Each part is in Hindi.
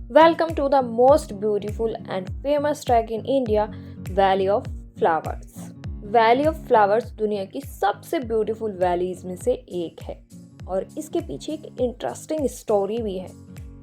Welcome to the most beautiful and famous trek in India, Valley of Flowers. Valley of flowers दुनिया की सबसे ब्यूटीफुल वैलीज में से एक है और इसके पीछे एक इंटरेस्टिंग स्टोरी भी है।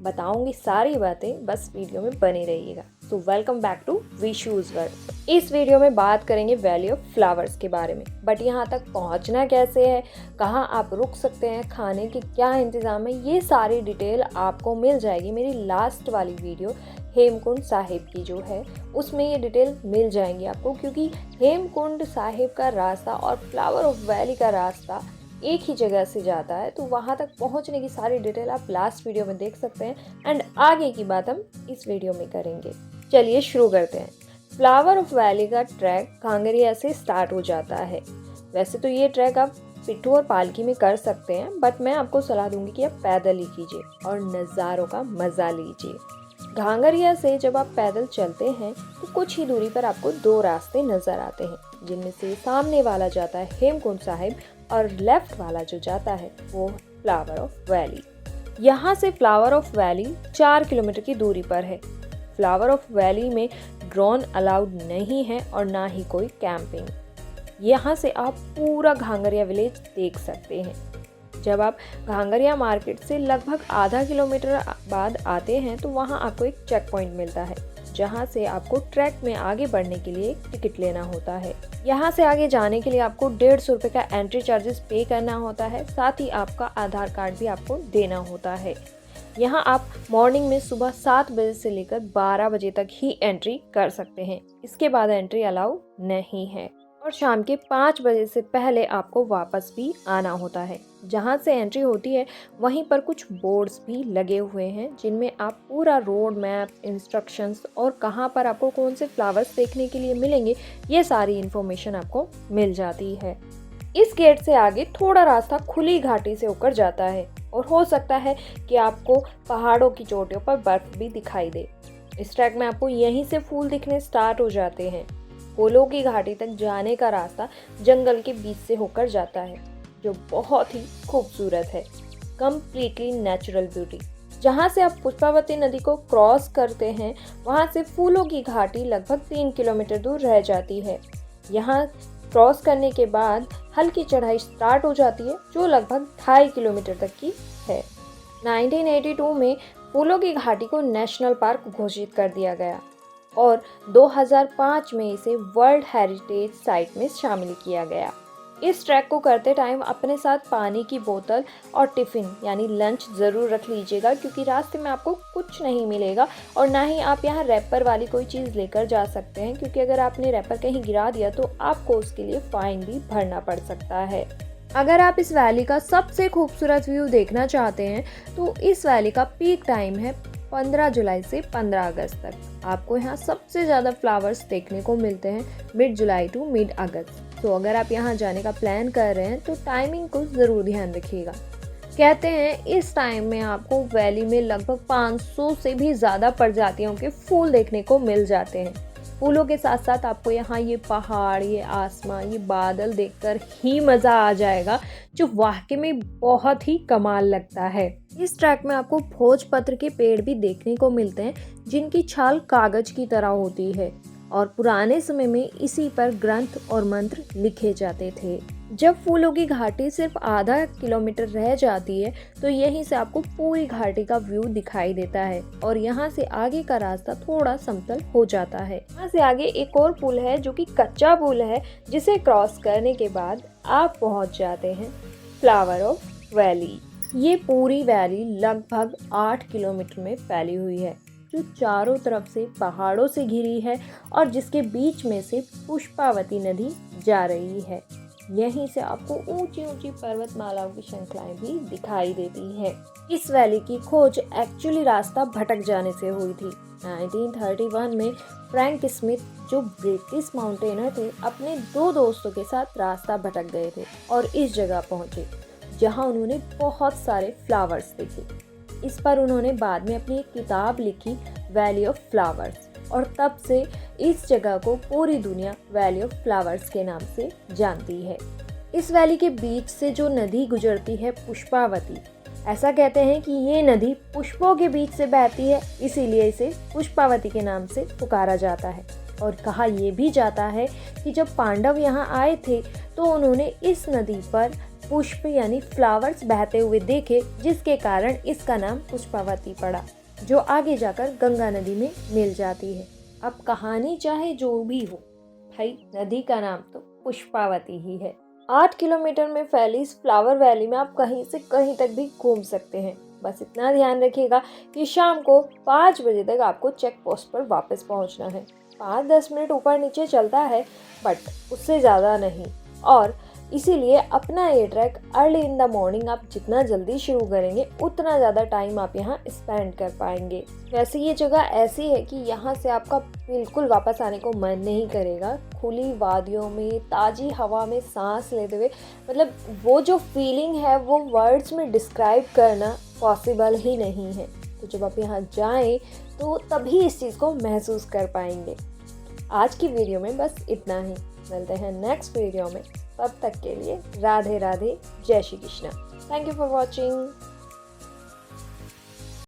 बताऊंगी सारी बातें, बस वीडियो में बने रहिएगा। So welcome back to Vishu's world. इस वीडियो में बात करेंगे वैली ऑफ फ्लावर्स के बारे में, बट यहाँ तक पहुँचना कैसे है, कहाँ आप रुक सकते हैं, खाने की क्या इंतज़ाम है, ये सारी डिटेल आपको मिल जाएगी मेरी लास्ट वाली वीडियो हेमकुंड साहिब की जो है, उसमें ये डिटेल मिल जाएंगी आपको। क्योंकि हेमकुंड साहिब का रास्ता और फ्लावर ऑफ वैली का रास्ता एक ही जगह से जाता है, तो वहाँ तक पहुँचने की सारी डिटेल आप लास्ट वीडियो में देख सकते हैं एंड आगे की बात हम इस वीडियो में करेंगे। चलिए शुरू करते हैं। फ्लावर ऑफ वैली का ट्रैक कांगरिया से स्टार्ट हो जाता है। वैसे तो ये ट्रैक आप पिट्ठू और पालकी में कर सकते हैं, बट मैं आपको सलाह दूंगी कि आप पैदल ही कीजिए और नज़ारों का मज़ा लीजिए। घांगरिया से जब आप पैदल चलते हैं तो कुछ ही दूरी पर आपको दो रास्ते नजर आते हैं, जिनमें से सामने वाला जाता है हेमकुंड साहिब और लेफ्ट वाला जो जाता है वो फ्लावर ऑफ वैली। यहाँ से फ्लावर ऑफ वैली 4 किलोमीटर की दूरी पर है। फ्लावर ऑफ वैली में ड्रोन अलाउड नहीं है और ना ही कोई कैंपिंग। यहाँ से आप पूरा घांगरिया विलेज देख सकते हैं। जब आप घांगरिया मार्केट से लगभग आधा किलोमीटर बाद आते हैं तो वहाँ आपको एक चेक पॉइंट मिलता है, जहाँ से आपको ट्रैक में आगे बढ़ने के लिए एक टिकट लेना होता है। यहाँ से आगे जाने के लिए आपको 150 रुपये का एंट्री चार्जेस पे करना होता है। साथ ही आपका आधार कार्ड भी आपको देना होता है। यहाँ आप मॉर्निंग में सुबह 7 बजे से लेकर 12 बजे तक ही एंट्री कर सकते हैं। इसके बाद एंट्री अलाउ नहीं है और शाम के 5 बजे से पहले आपको वापस भी आना होता है। जहाँ से एंट्री होती है वहीं पर कुछ बोर्ड्स भी लगे हुए हैं, जिनमें आप पूरा रोड मैप, इंस्ट्रक्शंस और कहाँ पर आपको कौन से फ्लावर्स देखने के लिए मिलेंगे, ये सारी इन्फॉर्मेशन आपको मिल जाती है। इस गेट से आगे थोड़ा रास्ता खुली घाटी से होकर जाता है और हो सकता है कि आपको पहाड़ों की चोटियों पर बर्फ भी दिखाई दे। इस ट्रैक में आपको यहीं से फूल दिखने स्टार्ट हो जाते हैं। फूलों की घाटी तक जाने का रास्ता जंगल के बीच से होकर जाता है, जो बहुत ही खूबसूरत है। Completely natural beauty. जहाँ से आप पुष्पावती नदी को क्रॉस करते हैं वहाँ से फूलों की घाटी लगभग 3 किलोमीटर दूर रह जाती है। यहाँ क्रॉस करने के बाद हल्की चढ़ाई स्टार्ट हो जाती है, जो लगभग 2.5 किलोमीटर तक की है। 1982 में फूलों की घाटी को नेशनल पार्क घोषित कर दिया गया और 2005 में इसे वर्ल्ड हेरिटेज साइट में शामिल किया गया। इस ट्रैक को करते टाइम अपने साथ पानी की बोतल और टिफ़िन यानी लंच ज़रूर रख लीजिएगा, क्योंकि रास्ते में आपको कुछ नहीं मिलेगा और ना ही आप यहाँ रैपर वाली कोई चीज़ लेकर जा सकते हैं, क्योंकि अगर आपने रैपर कहीं गिरा दिया तो आपको उसके लिए फ़ाइन भी भरना पड़ सकता है। अगर आप इस वैली का सबसे खूबसूरत व्यू देखना चाहते हैं तो इस वैली का पीक टाइम है 15 जुलाई से 15 अगस्त तक। आपको यहाँ सबसे ज़्यादा फ्लावर्स देखने को मिलते हैं मिड जुलाई टू मिड अगस्त। तो अगर आप यहाँ जाने का प्लान कर रहे हैं तो टाइमिंग को ज़रूर ध्यान रखिएगा। कहते हैं इस टाइम में आपको वैली में लगभग 500 से भी ज़्यादा प्रजातियों के फूल देखने को मिल जाते हैं। फूलों के साथ साथ आपको यहाँ ये पहाड़, ये आसमान, ये बादल देखकर ही मज़ा आ जाएगा, जो वाकई में बहुत ही कमाल लगता है। इस ट्रैक में आपको भोजपत्र के पेड़ भी देखने को मिलते हैं, जिनकी छाल कागज की तरह होती है और पुराने समय में इसी पर ग्रंथ और मंत्र लिखे जाते थे। जब फूलों की घाटी सिर्फ आधा किलोमीटर रह जाती है तो यहीं से आपको पूरी घाटी का व्यू दिखाई देता है और यहाँ से आगे का रास्ता थोड़ा समतल हो जाता है। यहाँ से आगे एक और पुल है जो कि कच्चा पुल है, जिसे क्रॉस करने के बाद आप पहुँच जाते हैं फ्लावर ऑफ वैली। ये पूरी वैली लगभग 8 किलोमीटर में फैली हुई है, जो चारों तरफ से पहाड़ों से घिरी है और जिसके बीच में से पुष्पावती नदी जा रही है। यहीं से आपको ऊंची ऊंची पर्वतमालाओं की श्रृंखलाएं भी दिखाई देती है। इस वैली की खोज एक्चुअली रास्ता भटक जाने से हुई थी। 1931 में फ्रैंक स्मिथ, जो ब्रिटिश माउंटेनर थे, अपने 2 दोस्तों के साथ रास्ता भटक गए थे और इस जगह पहुंचे जहां उन्होंने बहुत सारे फ्लावर्स देखे। इस पर उन्होंने बाद में अपनी एक किताब लिखी, वैली ऑफ फ्लावर्स, और तब से इस जगह को पूरी दुनिया वैली ऑफ फ्लावर्स के नाम से जानती है। इस वैली के बीच से जो नदी गुजरती है पुष्पावती, ऐसा कहते हैं कि ये नदी पुष्पों के बीच से बहती है, इसीलिए इसे पुष्पावती के नाम से पुकारा जाता है। और कहा यह भी जाता है कि जब पांडव यहाँ आए थे तो उन्होंने इस नदी पर पुष्प यानी फ्लावर्स बहते हुए देखे, जिसके कारण इसका नाम पुष्पावती पड़ा, जो आगे जाकर गंगा नदी में मिल जाती है। अब कहानी चाहे जो भी हो, भाई नदी का नाम तो पुष्पावती ही है। 8 किलोमीटर में फैली इस फ्लावर वैली में आप कहीं से कहीं तक भी घूम सकते हैं। बस इतना ध्यान रखिएगा कि शाम को 5 बजे तक आपको चेक पोस्ट पर वापस पहुंचना है। 5-10 मिनट ऊपर नीचे चलता है, बट उससे ज़्यादा नहीं। और इसीलिए अपना ये track early in the morning आप जितना जल्दी शुरू करेंगे उतना ज़्यादा टाइम आप यहाँ स्पेंड कर पाएंगे। वैसे ये जगह ऐसी है कि यहाँ से आपका बिल्कुल वापस आने को मन नहीं करेगा। खुली वादियों में ताज़ी हवा में सांस लेते हुए, मतलब वो जो फीलिंग है वो वर्ड्स में डिस्क्राइब करना पॉसिबल ही नहीं है। तो जब आप यहाँ जाएं तो तभी इस चीज़ को महसूस कर पाएंगे। आज की वीडियो में बस इतना ही। मिलते हैं नेक्स्ट वीडियो में, तब तक के लिए राधे राधे, जय Shri Krishna. Thank you for watching.